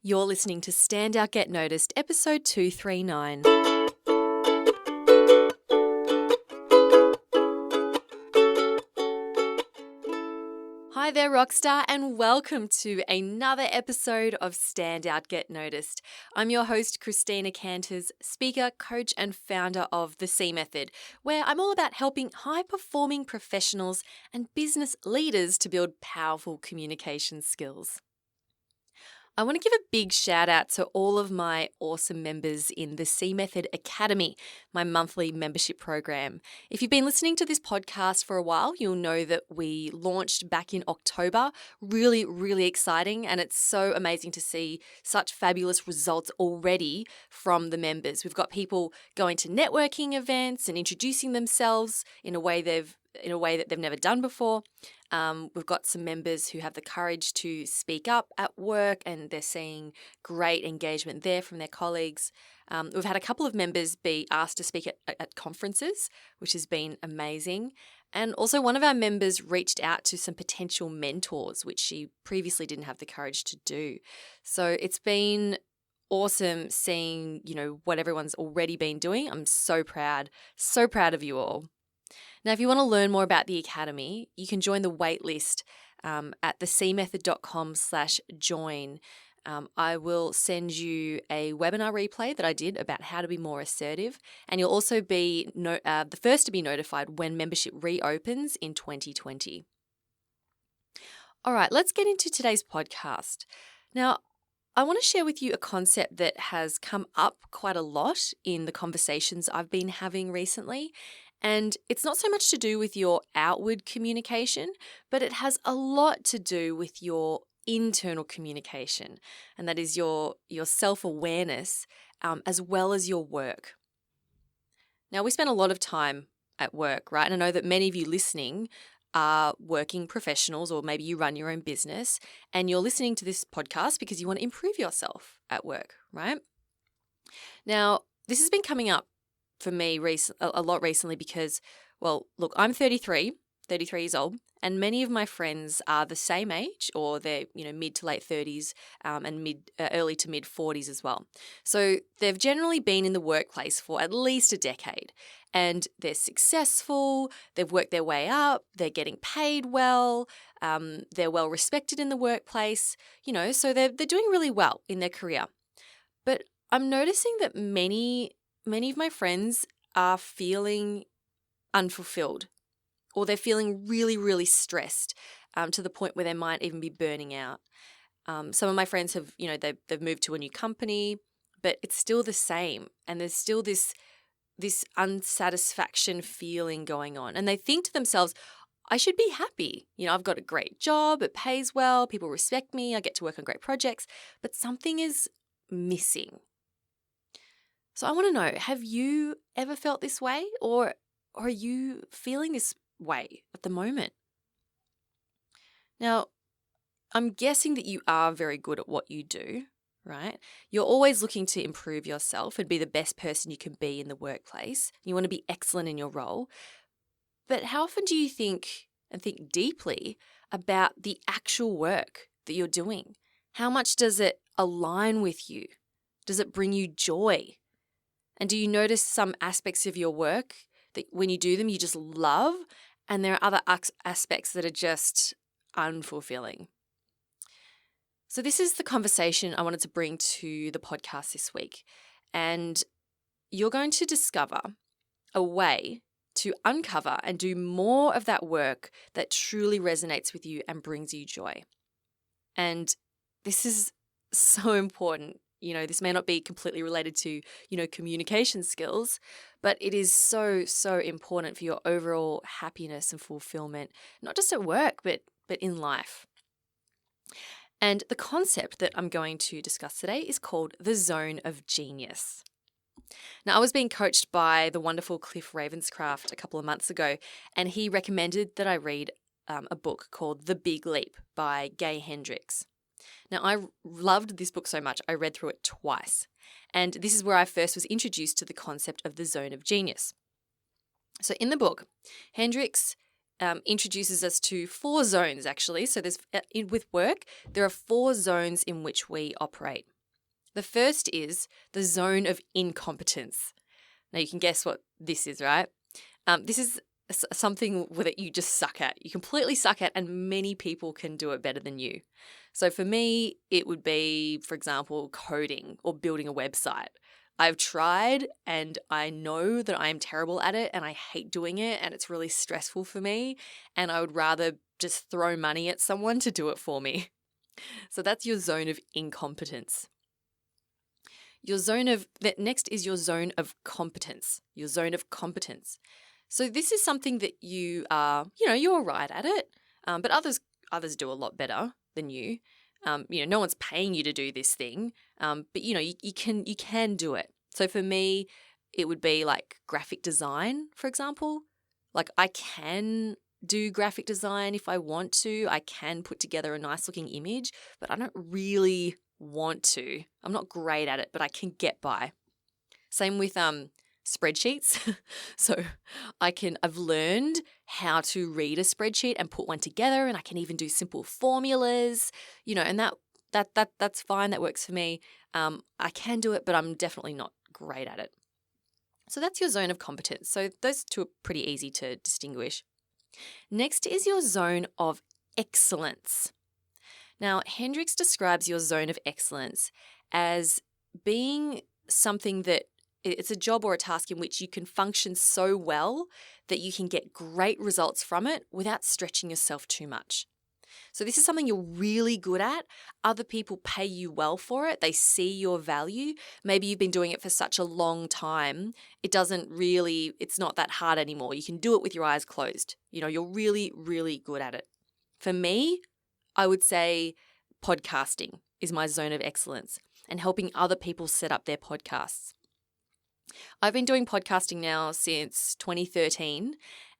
You're listening to Stand Out Get Noticed, episode 239. Hi there, Rockstar, and welcome to another episode of Stand Out Get Noticed. I'm your host, Christina Canters, speaker, coach, and founder of The C Method, where I'm all about helping high-performing professionals and business leaders to build powerful communication skills. I want to give a big shout out to all of my awesome members in the C Method Academy, my monthly membership program. If you've been listening to this podcast for a while, you'll know that we launched back in October. Really, really exciting. And it's so amazing to see such fabulous results already from the members. We've got people going to networking events and introducing themselves in a way that they've never done before. We've got some members who have the courage to speak up at work, and they're seeing great engagement there from their colleagues. We've had a couple of members be asked to speak at conferences, which has been amazing. And also one of our members reached out to some potential mentors, which she previously didn't have the courage to do. So it's been awesome seeing, what everyone's already been doing. I'm so proud of you all. Now, if you want to learn more about the Academy, you can join the waitlist at thecmethod.com/join. I will send you a webinar replay that I did about how to be more assertive, and you'll also be the first to be notified when membership reopens in 2020. All right, let's get into today's podcast. Now, I want to share with you a concept that has come up quite a lot in the conversations I've been having recently. And it's not so much to do with your outward communication, but it has a lot to do with your internal communication. And that is your self-awareness as well as your work. Now, we spend a lot of time at work, right? And I know that many of you listening are working professionals, or maybe you run your own business and you're listening to this podcast because you want to improve yourself at work, right? Now, this has been coming up for me a lot recently because, well, look, I'm 33 years old, and many of my friends are the same age, or they're, mid to late 30s and early to mid 40s as well. So they've generally been in the workplace for at least a decade, and they're successful, they've worked their way up, they're getting paid well, they're well respected in the workplace, so they're doing really well in their career. But I'm noticing that many of my friends are feeling unfulfilled, or they're feeling really, really stressed to the point where they might even be burning out. Some of my friends have, they've moved to a new company, but it's still the same. And there's still this unsatisfaction feeling going on. And they think to themselves, I should be happy. I've got a great job, it pays well, people respect me, I get to work on great projects, but something is missing. So I want to know, have you ever felt this way, or are you feeling this way at the moment? Now, I'm guessing that you are very good at what you do, right? You're always looking to improve yourself and be the best person you can be in the workplace. You want to be excellent in your role. But how often do you think deeply about the actual work that you're doing? How much does it align with you? Does it bring you joy? And do you notice some aspects of your work that when you do them, you just love, and there are other aspects that are just unfulfilling? So this is the conversation I wanted to bring to the podcast this week. And you're going to discover a way to uncover and do more of that work that truly resonates with you and brings you joy. And this is so important. This may not be completely related to, communication skills, but it is so, so important for your overall happiness and fulfillment, not just at work, but in life. And the concept that I'm going to discuss today is called the Zone of Genius. Now, I was being coached by the wonderful Cliff Ravenscraft a couple of months ago, and he recommended that I read a book called The Big Leap by Gay Hendricks. Now, I loved this book so much, I read through it twice. And this is where I first was introduced to the concept of the zone of genius. So in the book, Hendricks introduces us to 4 zones, actually. So with work, there are 4 zones in which we operate. The first is the zone of incompetence. Now, you can guess what this is, right? This is something that you just suck at. You completely suck at, and many people can do it better than you. So for me, it would be, for example, coding or building a website. I've tried and I know that I am terrible at it and I hate doing it and it's really stressful for me, and I would rather just throw money at someone to do it for me. So that's your zone of incompetence. Next is your zone of competence. Your zone of competence. So this is something that you are, you're all right at it, but others do a lot better than you. No one's paying you to do this thing, but you can do it. So for me, it would be like graphic design, for example. Like I can do graphic design if I want to. I can put together a nice looking image, but I don't really want to. I'm not great at it, but I can get by. Same with spreadsheets. So I've learned how to read a spreadsheet and put one together, and I can even do simple formulas, and that's fine. That works for me. I can do it, but I'm definitely not great at it. So that's your zone of competence. So those two are pretty easy to distinguish. Next is your zone of excellence. Now, Hendricks describes your zone of excellence as being something that it's a job or a task in which you can function so well that you can get great results from it without stretching yourself too much. So this is something you're really good at. Other people pay you well for it. They see your value. Maybe you've been doing it for such a long time. It's not that hard anymore. You can do it with your eyes closed. You're really, really good at it. For me, I would say podcasting is my zone of excellence and helping other people set up their podcasts. I've been doing podcasting now since 2013,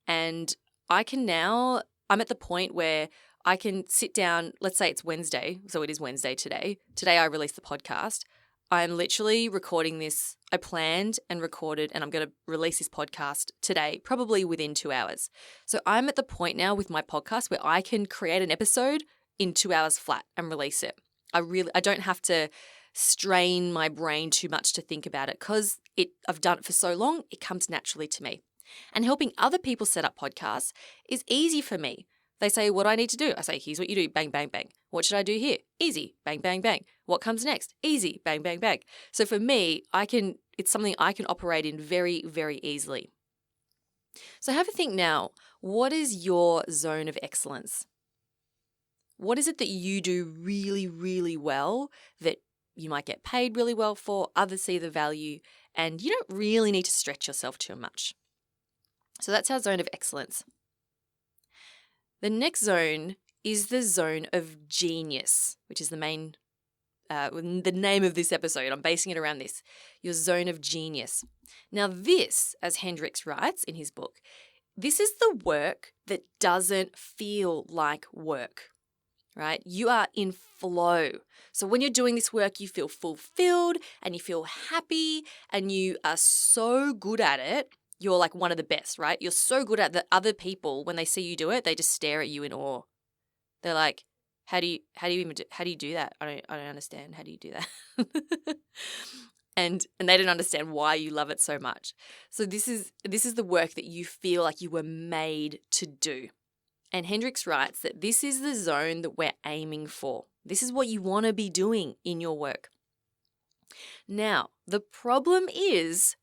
and I'm at the point where I can sit down, let's say it's Wednesday, so it is Wednesday today. Today I released the podcast. I'm literally recording this. I planned and recorded, and I'm going to release this podcast today, probably within 2 hours. So I'm at the point now with my podcast where I can create an episode in 2 hours flat and release it. I don't have to strain my brain too much to think about it because I've done it for so long, it comes naturally to me. And helping other people set up podcasts is easy for me. They say, what do I need to do? I say, here's what you do, bang, bang, bang. What should I do here? Easy, bang, bang, bang. What comes next? Easy, bang, bang, bang. So for me, it's something I can operate in very, very easily. So have a think now, what is your zone of excellence? What is it that you do really, really well that you might get paid really well for, others see the value, and you don't really need to stretch yourself too much? So that's our zone of excellence. The next zone is the zone of genius, which is the name of this episode. I'm basing it around this, your zone of genius. Now this, as Hendricks writes in his book, this is the work that doesn't feel like work, right? You are in flow. So when you're doing this work, you feel fulfilled and you feel happy and you are so good at it. You're like one of the best, right? You're so good at that other people, when they see you do it, they just stare at you in awe. They're like, how do you do that? I don't understand. How do you do that? and they don't understand why you love it so much. So this is the work that you feel like you were made to do. And Hendricks writes that this is the zone that we're aiming for. This is what you want to be doing in your work. Now, the problem is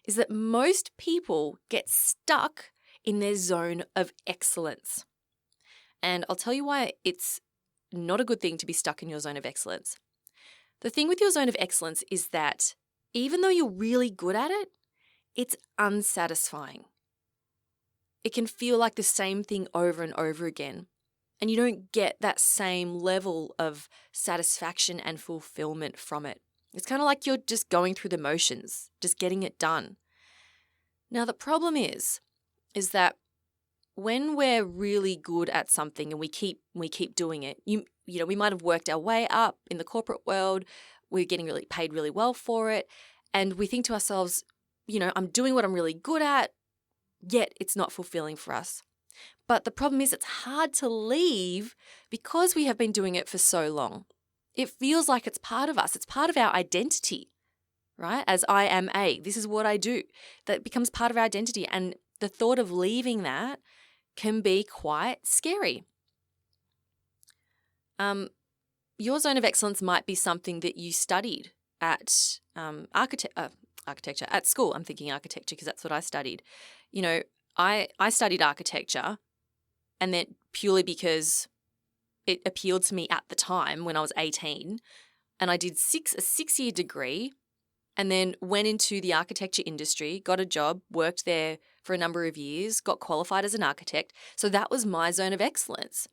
that most people get stuck in their zone of excellence. And I'll tell you why it's not a good thing to be stuck in your zone of excellence. The thing with your zone of excellence is that even though you're really good at it, it's unsatisfying. It can feel like the same thing over and over again, and you don't get that same level of satisfaction and fulfillment from it. It's kind of like you're just going through the motions, just getting it done. Now, the problem is that when we're really good at something and we keep doing it, we might have worked our way up in the corporate world, we're getting really paid really well for it, and we think to ourselves, I'm doing what I'm really good at, yet it's not fulfilling for us. But the problem is it's hard to leave because we have been doing it for so long. It feels like it's part of us. It's part of our identity, right? As I am a, this is what I do. That becomes part of our identity. And the thought of leaving that can be quite scary. Your zone of excellence might be something that you studied at architecture at school. I'm thinking architecture because that's what I studied. I studied architecture, and then purely because it appealed to me at the time when I was 18, and I did a 6-year degree, and then went into the architecture industry, got a job, worked there for a number of years, got qualified as an architect. So that was my zone of excellence,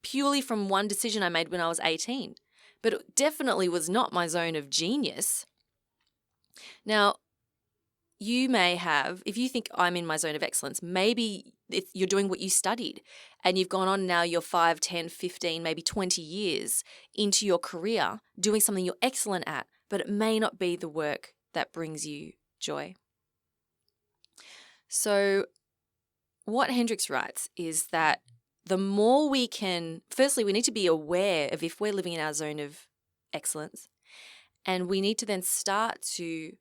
purely from one decision I made when I was 18. But it definitely was not my zone of genius. Now, you may have, if you think I'm in my zone of excellence, maybe you're doing what you studied and you've gone on now, you're 5, 10, 15, maybe 20 years into your career doing something you're excellent at, but it may not be the work that brings you joy. So what Hendricks writes is that the more we can, firstly, we need to be aware of if we're living in our zone of excellence, and we need to then start to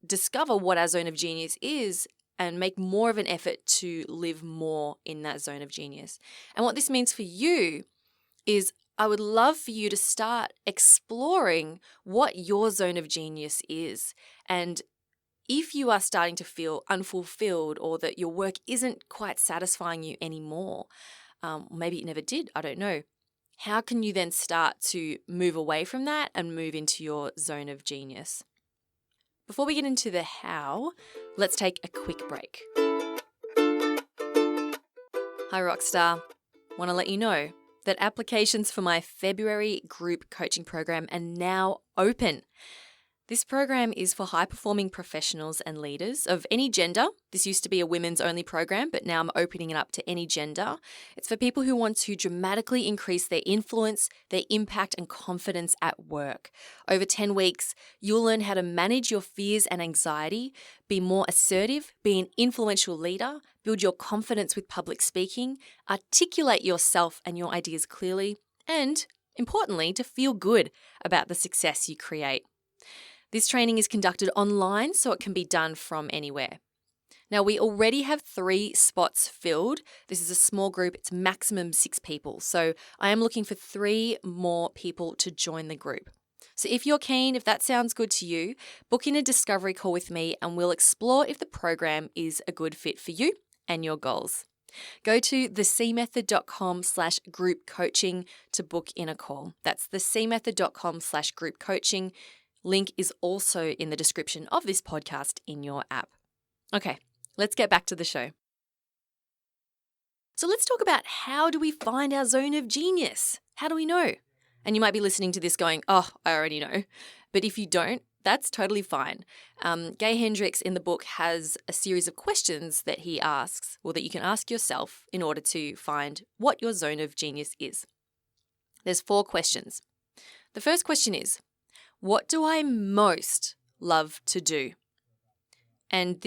discover what our zone of genius is and make more of an effort to live more in that zone of genius. And what this means for you is I would love for you to start exploring what your zone of genius is. And if you are starting to feel unfulfilled or that your work isn't quite satisfying you anymore, maybe it never did, I don't know, how can you then start to move away from that and move into your zone of genius? Before we get into the how, let's take a quick break. Hi Rockstar, want to let you know that applications for my February group coaching program are now open. This program is for high-performing professionals and leaders of any gender. This used to be a women's-only program, but now I'm opening it up to any gender. It's for people who want to dramatically increase their influence, their impact, and confidence at work. Over 10 weeks, you'll learn how to manage your fears and anxiety, be more assertive, be an influential leader, build your confidence with public speaking, articulate yourself and your ideas clearly, and, importantly, to feel good about the success you create. This training is conducted online, so it can be done from anywhere. Now, we already have 3 spots filled. This is a small group. It's maximum 6 people. So I am looking for 3 more people to join the group. So if you're keen, if that sounds good to you, book in a discovery call with me and we'll explore if the program is a good fit for you and your goals. Go to thecmethod.com/group coaching to book in a call. That's thecmethod.com/group coaching. Link is also in the description of this podcast in your app. Okay, let's get back to the show. So let's talk about how do we find our zone of genius? How do we know? And you might be listening to this going, oh, I already know. But if you don't, that's totally fine. Gay Hendricks in the book has a series of questions that he asks, or that you can ask yourself in order to find what your zone of genius is. There's 4 questions. The first question is, what do I most love to do? And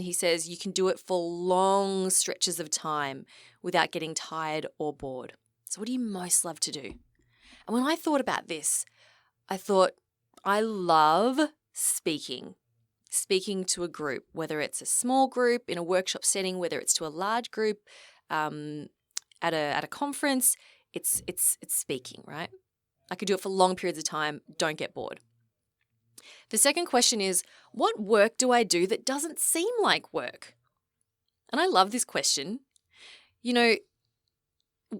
he says you can do it for long stretches of time without getting tired or bored. So what do you most love to do? And when I thought about this, I thought I love speaking to a group, whether it's a small group in a workshop setting, whether it's to a large group at a conference. It's speaking, right? I could do it for long periods of time. Don't get bored. The second question is, what work do I do that doesn't seem like work? And I love this question. You know,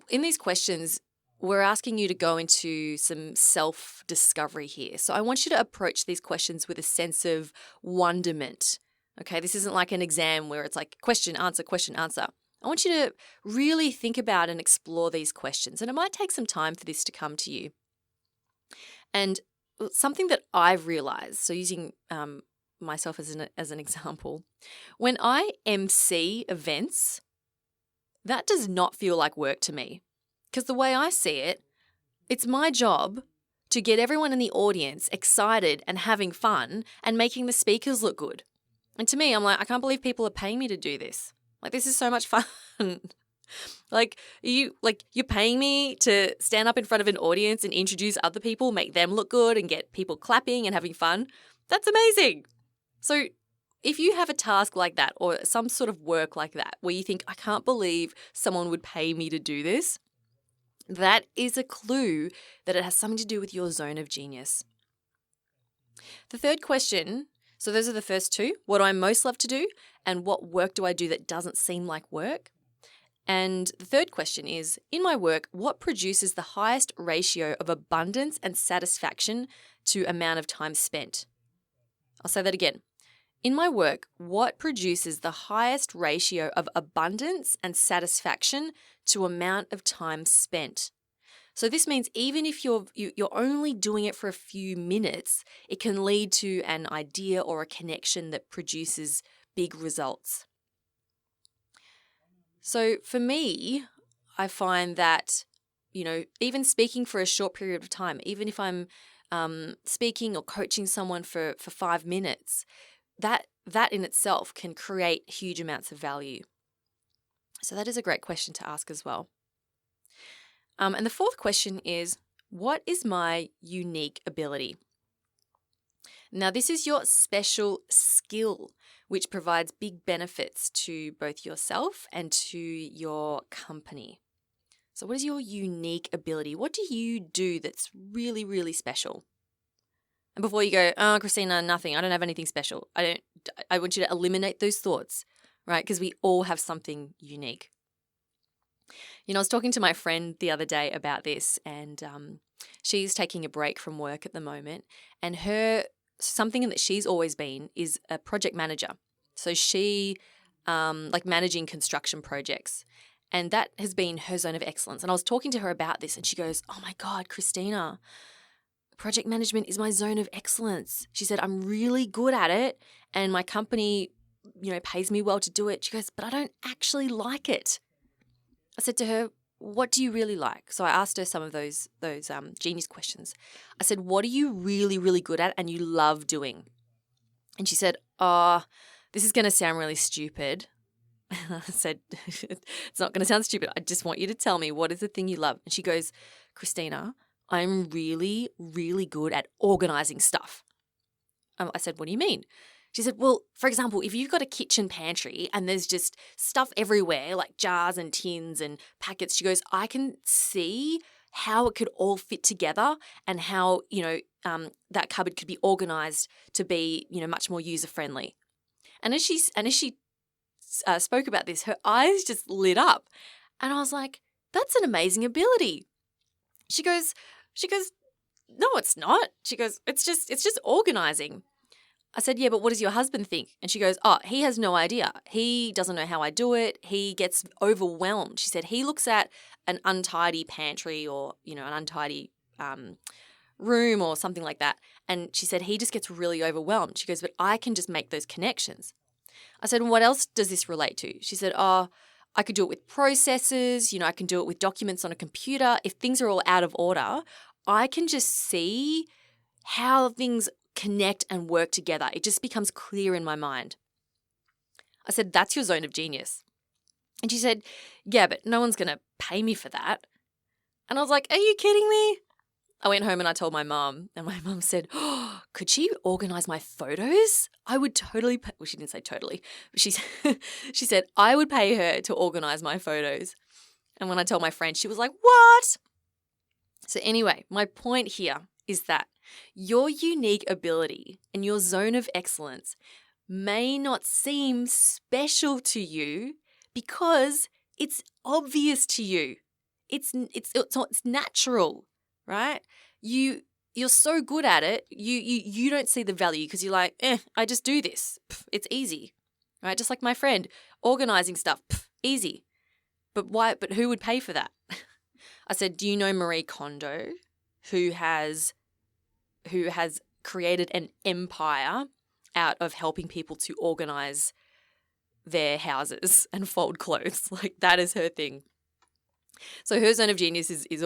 in these questions, we're asking you to go into some self-discovery here. So I want you to approach these questions with a sense of wonderment. Okay, this isn't like an exam where it's like question, answer, question, answer. I want you to really think about and explore these questions. And it might take some time for this to come to you. And something that I've realized, so using myself as an example, when I MC events, that does not feel like work to me. Because the way I see it, it's my job to get everyone in the audience excited and having fun and making the speakers look good. And to me, I'm like, I can't believe people are paying me to do this. Like, this is so much fun. You're paying me to stand up in front of an audience and introduce other people, make them look good and get people clapping and having fun. That's amazing. So if you have a task like that or some sort of work like that where you think, I can't believe someone would pay me to do this, that is a clue that it has something to do with your zone of genius. The third question, so those are the first two. What do I most love to do? And what work do I do that doesn't seem like work? And the third question is, in my work, what produces the highest ratio of abundance and satisfaction to amount of time spent? I'll say that again. In my work, what produces the highest ratio of abundance and satisfaction to amount of time spent? So this means even if you're only doing it for a few minutes, it can lead to an idea or a connection that produces big results. So for me, I find that, even speaking for a short period of time, even if I'm speaking or coaching someone for 5 minutes, that in itself can create huge amounts of value. So that is a great question to ask as well. And the fourth question is, what is my unique ability? Now, this is your special skill, which provides big benefits to both yourself and to your company. So what is your unique ability? What do you do that's really, really special? And before you go, oh, Christina, nothing. I don't have anything special. I want you to eliminate those thoughts, right? Because we all have something unique. I was talking to my friend the other day about this, and she's taking a break from work at the moment, and something that she's always been is a project manager. So she managing construction projects, and that has been her zone of excellence. And I was talking to her about this, and she goes, oh my God, Christina, project management is my zone of excellence. She said, I'm really good at it, and my company, pays me well to do it. She goes, but I don't actually like it. I said to her, what do you really like? So I asked her some of those genius questions. I said, what are you really, really good at and you love doing? And she said, this is going to sound really stupid. I said, it's not going to sound stupid. I just want you to tell me, what is the thing you love? And she goes, Christina, I'm really, really good at organizing stuff. I said, what do you mean? She said, well, for example, if you've got a kitchen pantry and there's just stuff everywhere, like jars and tins and packets, she goes, I can see how it could all fit together and how, that cupboard could be organized to be, much more user-friendly. And as she spoke about this, her eyes just lit up. And I was like, that's an amazing ability. She goes, no, it's not. She goes, it's just organizing. I said, yeah, but what does your husband think? And she goes, he has no idea. He doesn't know how I do it. He gets overwhelmed. She said he looks at an untidy pantry or, an untidy room or something like that. And she said he just gets really overwhelmed. She goes, but I can just make those connections. I said, what else does this relate to? She said, I could do it with processes. I can do it with documents on a computer. If things are all out of order, I can just see how things connect and work together. It just becomes clear in my mind. I said, that's your zone of genius. And she said, yeah, but no one's going to pay me for that. And I was like, are you kidding me? I went home and I told my mom, and my mom said, could she organize my photos? I would totally pay. Well, she didn't say totally, but she said, I would pay her to organize my photos. And when I told my friend, she was like, what? So anyway, my point here is that your unique ability and your zone of excellence may not seem special to you because it's obvious to you. It's natural, right? You're so good at it, you don't see the value because you're like, I just do this. It's easy, right? Just like my friend, organizing stuff, easy. But why? But who would pay for that? I said, do you know Marie Kondo, who has created an empire out of helping people to organize their houses and fold clothes? Like, that is her thing. So her zone of genius is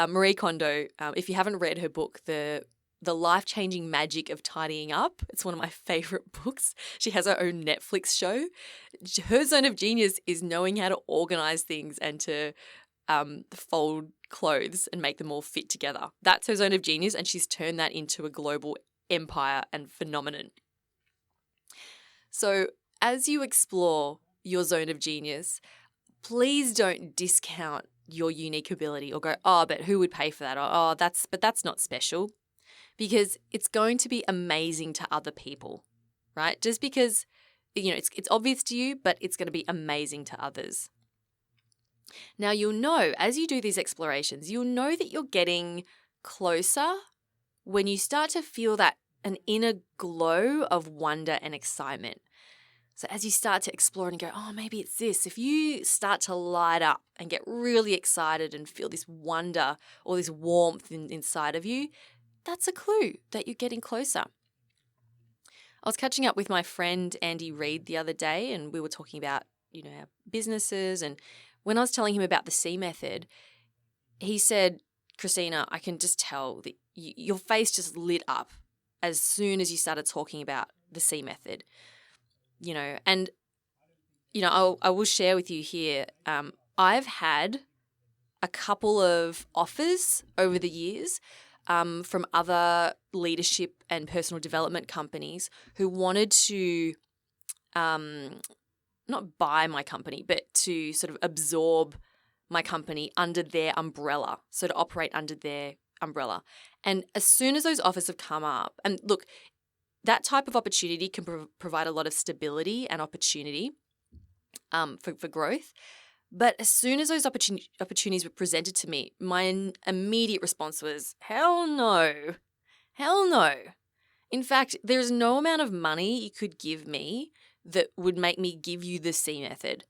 Marie Kondo. If you haven't read her book, The The Life-Changing Magic of Tidying Up. It's one of my favorite books. She has her own Netflix show. Her zone of genius is knowing how to organize things and to fold clothes and make them all fit together. That's her zone of genius, and she's turned that into a global empire and phenomenon. So as you explore your zone of genius, please don't discount your unique ability or go, oh, but who would pay for that? Or, oh, that's not special, because it's going to be amazing to other people, right? Just because, it's obvious to you, but it's going to be amazing to others. Now, you'll know as you do these explorations, you'll know that you're getting closer when you start to feel an inner glow of wonder and excitement. So as you start to explore and go, oh, maybe it's this, if you start to light up and get really excited and feel this wonder or this warmth inside of you, that's a clue that you're getting closer. I was catching up with my friend Andy Reid the other day, and we were talking about, our businesses. And when I was telling him about the C method, he said, Christina, I can just tell that your face just lit up as soon as you started talking about the C method. And, I will share with you here, I've had a couple of offers over the years from other leadership and personal development companies who wanted to not buy my company, but to sort of absorb my company under their umbrella, so to operate under their umbrella. And as soon as those offers have come up, and look, that type of opportunity can provide a lot of stability and opportunity for growth. But as soon as those opportunities were presented to me, my immediate response was, hell no. Hell no. In fact, there's no amount of money you could give me that would make me give you the C method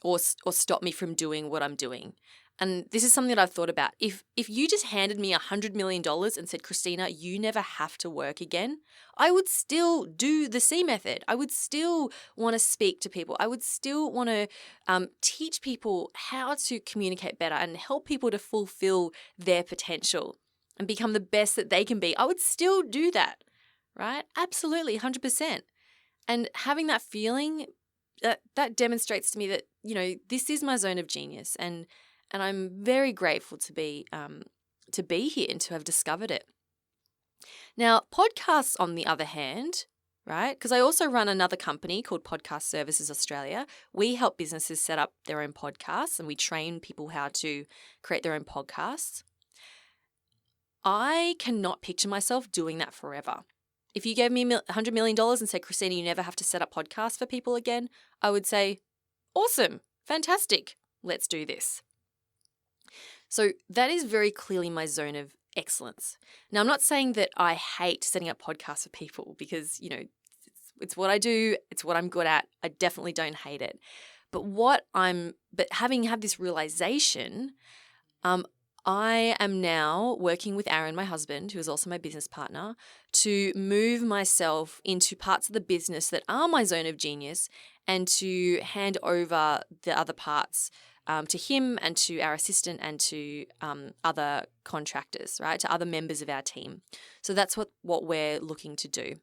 or stop me from doing what I'm doing. And this is something that I've thought about. If you just handed me $100 million and said, Christina, you never have to work again, I would still do the C method. I would still want to speak to people. I would still want to teach people how to communicate better and help people to fulfill their potential and become the best that they can be. I would still do that, right? Absolutely, 100%. And having that feeling, that demonstrates to me that, this is my zone of genius, and I'm very grateful to be here and to have discovered it. Now, podcasts, on the other hand, right? Because I also run another company called Podcast Services Australia. We help businesses set up their own podcasts, and we train people how to create their own podcasts. I cannot picture myself doing that forever. If you gave me $100 million and said, Christina, you never have to set up podcasts for people again, I would say, awesome, fantastic, let's do this. So that is very clearly my zone of excellence. Now, I'm not saying that I hate setting up podcasts for people because, it's what I do. It's what I'm good at. I definitely don't hate it. But having had this realization, I am now working with Aaron, my husband, who is also my business partner, to move myself into parts of the business that are my zone of genius and to hand over the other parts to him and to our assistant and to other contractors, right, to other members of our team. So that's what we're looking to do.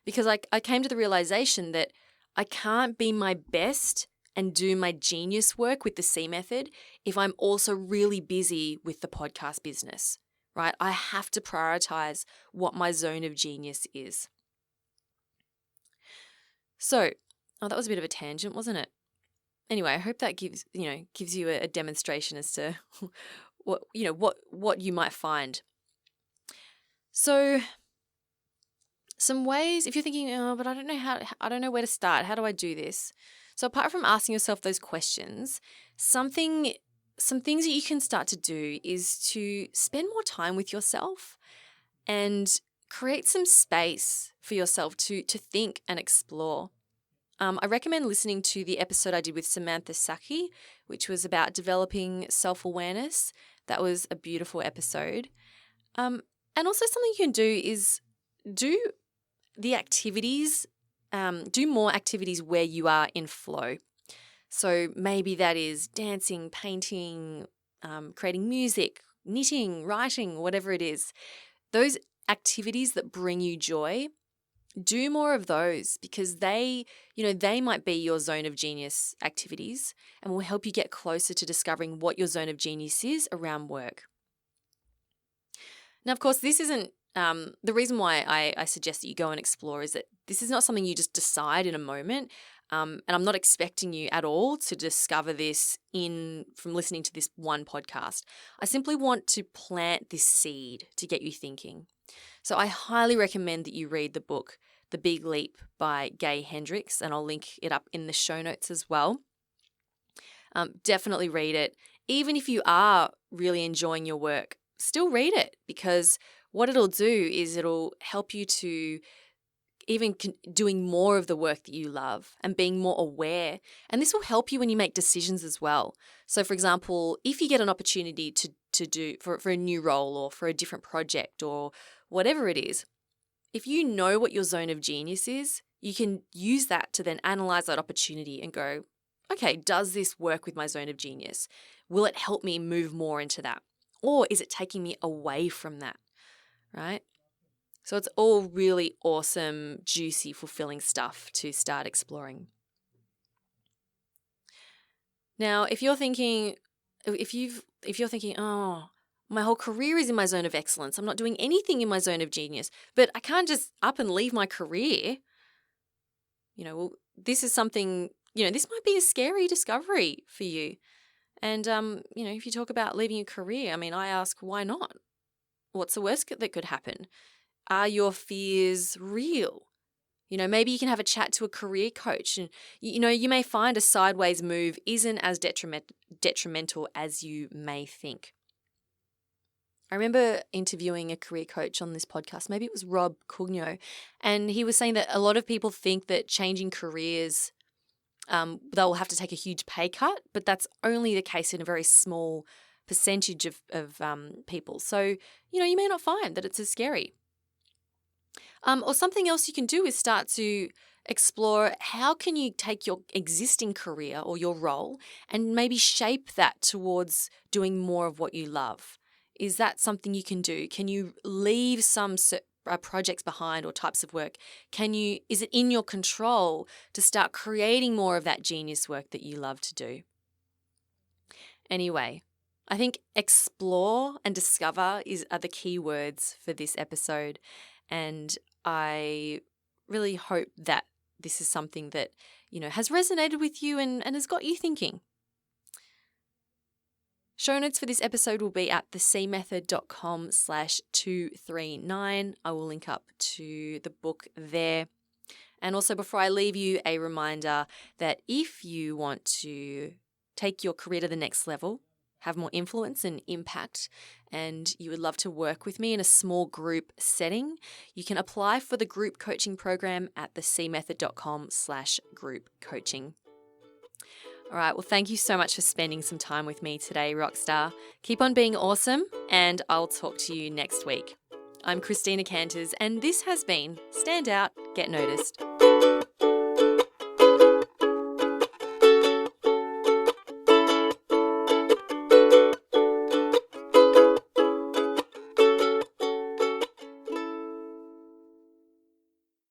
Because I came to the realization that I can't be my best and do my genius work with the C method if I'm also really busy with the podcast business, right? I have to prioritize what my zone of genius is. So, that was a bit of a tangent, wasn't it? Anyway, I hope that gives you a demonstration as to what you might find. So, some ways, if you're thinking, oh, but I don't know where to start. How do I do this? So apart from asking yourself those questions, some things that you can start to do is to spend more time with yourself and create some space for yourself to think and explore. I recommend listening to the episode I did with Samantha Saki, which was about developing self-awareness. That was a beautiful episode. And also something you can do is do the activities, do more activities where you are in flow. So maybe that is dancing, painting, creating music, knitting, writing, whatever it is. Those activities that bring you joy, do more of those, because they might be your zone of genius activities and will help you get closer to discovering what your zone of genius is around work. Now, of course, this isn't the reason why I suggest that you go and explore is that this is not something you just decide in a moment. And I'm not expecting you at all to discover this from listening to this one podcast. I simply want to plant this seed to get you thinking. So I highly recommend that you read the book, The Big Leap by Gay Hendricks, and I'll link it up in the show notes as well. Definitely read it. Even if you are really enjoying your work, still read it, because what it'll do is it'll help you to even doing more of the work that you love and being more aware. And this will help you when you make decisions as well. So, for example, if you get an opportunity to do for a new role or for a different project or whatever it is, if you know what your zone of genius is, you can use that to then analyze that opportunity and go, okay, does this work with my zone of genius? Will it help me move more into that? Or is it taking me away from that, right? So it's all really awesome, juicy, fulfilling stuff to start exploring. Now, if you're thinking, oh, my whole career is in my zone of excellence, I'm not doing anything in my zone of genius, but I can't just up and leave my career. Well, this is something, this might be a scary discovery for you. And, if you talk about leaving your career, I ask, why not? What's the worst that could happen? Are your fears real? Maybe you can have a chat to a career coach and, you may find a sideways move isn't as detrimental as you may think. I remember interviewing a career coach on this podcast. Maybe it was Rob Cugno, and he was saying that a lot of people think that changing careers, they'll have to take a huge pay cut, but that's only the case in a very small percentage of people. So, you may not find that it's as scary. Or something else you can do is start to explore how can you take your existing career or your role and maybe shape that towards doing more of what you love. Is that something you can do? Can you leave some projects behind or types of work? Is it in your control to start creating more of that genius work that you love to do? Anyway, I think explore and discover are the key words for this episode. And I really hope that this is something that, has resonated with you and has got you thinking. Show notes for this episode will be at thecmethod.com/239. I will link up to the book there. And also, before I leave you, a reminder that if you want to take your career to the next level, have more influence and impact, and you would love to work with me in a small group setting, you can apply for the group coaching program at thecmethod.com/group coaching. All right, well, thank you so much for spending some time with me today, Rockstar. Keep on being awesome, and I'll talk to you next week. I'm Christina Canters, and this has been Stand Out, Get Noticed.